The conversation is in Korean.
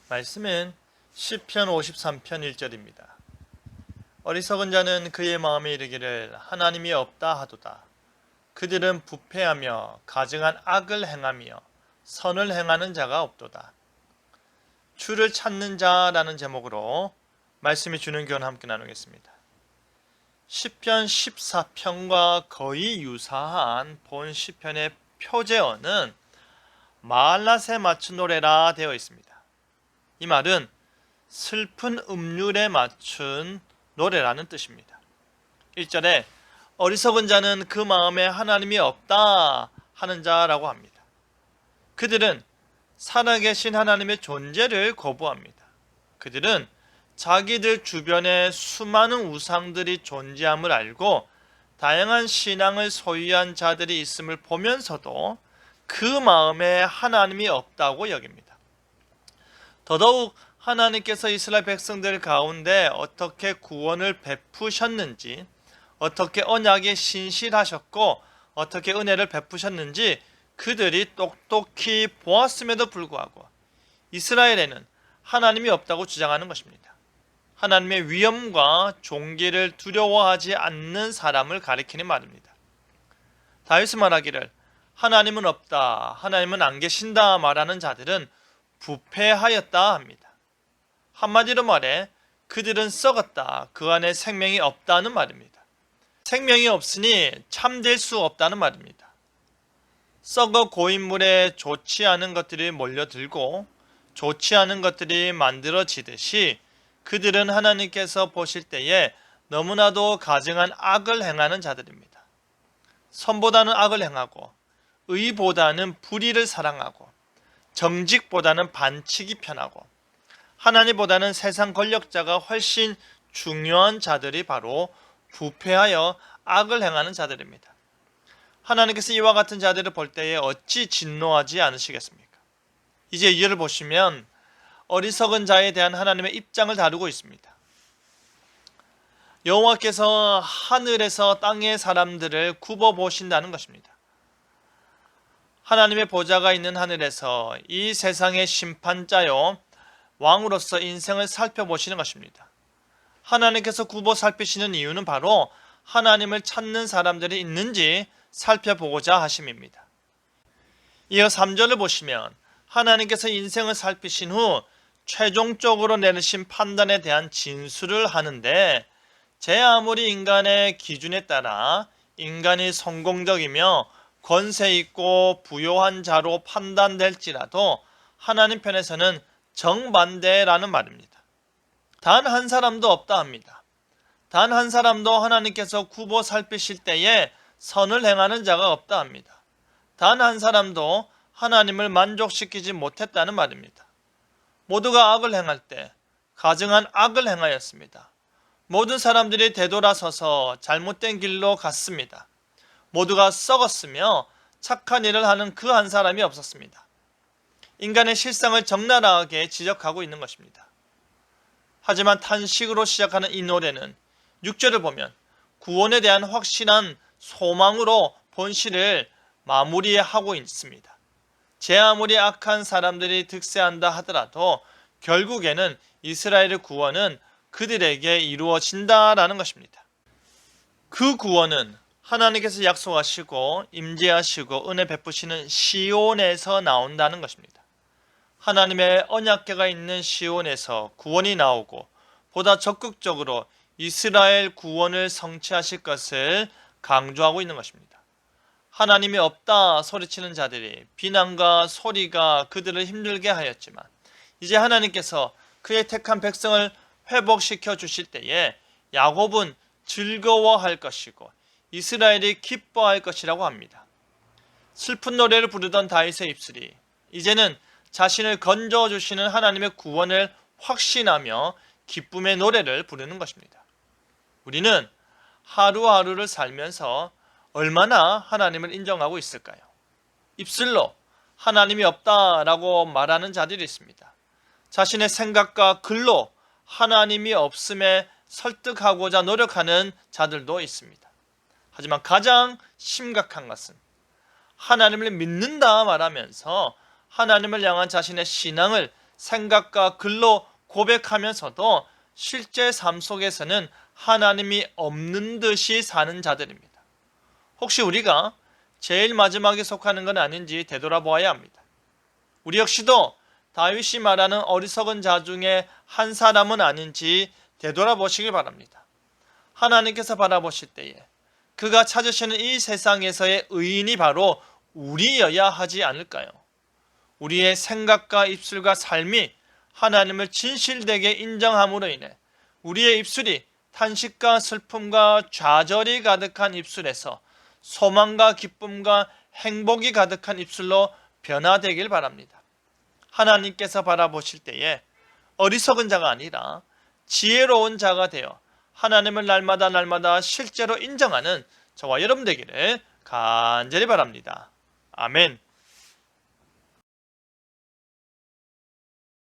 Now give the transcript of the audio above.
말씀은 시편 53편 1절입니다. 어리석은 자는 그의 마음에 이르기를 하나님이 없다 하도다. 그들은 부패하며 가증한 악을 행하며 선을 행하는 자가 없도다. 주를 찾는 자라는 제목으로 말씀이 주는 교훈 함께 나누겠습니다. 시편 14편과 거의 유사한 본 시편의 표제어는 마할랏에 맞춘 노래라 되어 있습니다. 이 말은 슬픈 음률에 맞춘 노래라는 뜻입니다. 1절에 어리석은 자는 그 마음에 하나님이 없다 하는 자라고 합니다. 그들은 살아계신 하나님의 존재를 거부합니다. 그들은 자기들 주변에 수많은 우상들이 존재함을 알고 다양한 신앙을 소유한 자들이 있음을 보면서도 그 마음에 하나님이 없다고 여깁니다. 더더욱 하나님께서 이스라엘 백성들 가운데 어떻게 구원을 베푸셨는지, 어떻게 언약에 신실하셨고 어떻게 은혜를 베푸셨는지 그들이 똑똑히 보았음에도 불구하고 이스라엘에는 하나님이 없다고 주장하는 것입니다. 하나님의 위엄과 존귀를 두려워하지 않는 사람을 가리키는 말입니다. 다윗이 말하기를 하나님은 없다, 하나님은 안 계신다 말하는 자들은 부패하였다 합니다. 한마디로 말해 그들은 썩었다, 그 안에 생명이 없다는 말입니다. 생명이 없으니 참될 수 없다는 말입니다. 썩어 고인 물에 좋지 않은 것들이 몰려들고 좋지 않은 것들이 만들어지듯이 그들은 하나님께서 보실 때에 너무나도 가증한 악을 행하는 자들입니다. 선보다는 악을 행하고 의보다는 불의를 사랑하고 정직보다는 반칙이 편하고 하나님보다는 세상 권력자가 훨씬 중요한 자들이 바로 부패하여 악을 행하는 자들입니다. 하나님께서 이와 같은 자들을 볼 때에 어찌 진노하지 않으시겠습니까? 이제 2절을 보시면 어리석은 자에 대한 하나님의 입장을 다루고 있습니다. 여호와께서 하늘에서 땅의 사람들을 굽어보신다는 것입니다. 하나님의 보좌가 있는 하늘에서 이 세상의 심판자요 왕으로서 인생을 살펴보시는 것입니다. 하나님께서 굽어 살피시는 이유는 바로 하나님을 찾는 사람들이 있는지 살펴보고자 하심입니다. 이어 3절을 보시면 하나님께서 인생을 살피신 후 최종적으로 내리신 판단에 대한 진술을 하는데 제 아무리 인간의 기준에 따라 인간이 성공적이며 권세 있고 부요한 자로 판단될지라도 하나님 편에서는 정반대라는 말입니다. 단 한 사람도 없다 합니다. 단 한 사람도 하나님께서 굽어 살피실 때에 선을 행하는 자가 없다 합니다. 단 한 사람도 하나님을 만족시키지 못했다는 말입니다. 모두가 악을 행할 때 가증한 악을 행하였습니다. 모든 사람들이 되돌아서서 잘못된 길로 갔습니다. 모두가 썩었으며 착한 일을 하는 그 한 사람이 없었습니다. 인간의 실상을 적나라하게 지적하고 있는 것입니다. 하지만 탄식으로 시작하는 이 노래는 6절을 보면 구원에 대한 확실한 소망으로 본시를 마무리하고 있습니다. 제 아무리 악한 사람들이 득세한다 하더라도 결국에는 이스라엘의 구원은 그들에게 이루어진다라는 것입니다. 그 구원은 하나님께서 약속하시고 임재하시고 은혜 베푸시는 시온에서 나온다는 것입니다. 하나님의 언약궤가 있는 시온에서 구원이 나오고 보다 적극적으로 이스라엘 구원을 성취하실 것을 강조하고 있는 것입니다. 하나님이 없다 소리치는 자들이 비난과 소리가 그들을 힘들게 하였지만 이제 하나님께서 그의 택한 백성을 회복시켜 주실 때에 야곱은 즐거워할 것이고 이스라엘이 기뻐할 것이라고 합니다. 슬픈 노래를 부르던 다윗의 입술이 이제는 자신을 건져주시는 하나님의 구원을 확신하며 기쁨의 노래를 부르는 것입니다. 우리는 하루하루를 살면서 얼마나 하나님을 인정하고 있을까요? 입술로 하나님이 없다라고 말하는 자들이 있습니다. 자신의 생각과 글로 하나님이 없음에 설득하고자 노력하는 자들도 있습니다. 하지만 가장 심각한 것은 하나님을 믿는다 말하면서 하나님을 향한 자신의 신앙을 생각과 글로 고백하면서도 실제 삶 속에서는 하나님이 없는 듯이 사는 자들입니다. 혹시 우리가 제일 마지막에 속하는 건 아닌지 되돌아보아야 합니다. 우리 역시도 다윗이 말하는 어리석은 자 중에 한 사람은 아닌지 되돌아보시길 바랍니다. 하나님께서 바라보실 때에 그가 찾으시는 이 세상에서의 의인이 바로 우리여야 하지 않을까요? 우리의 생각과 입술과 삶이 하나님을 진실되게 인정함으로 인해 우리의 입술이 탄식과 슬픔과 좌절이 가득한 입술에서 소망과 기쁨과 행복이 가득한 입술로 변화되길 바랍니다. 하나님께서 바라보실 때에 어리석은 자가 아니라 지혜로운 자가 되어 하나님을 날마다 실제로 인정하는 저와 여러분 되기를 간절히 바랍니다. 아멘.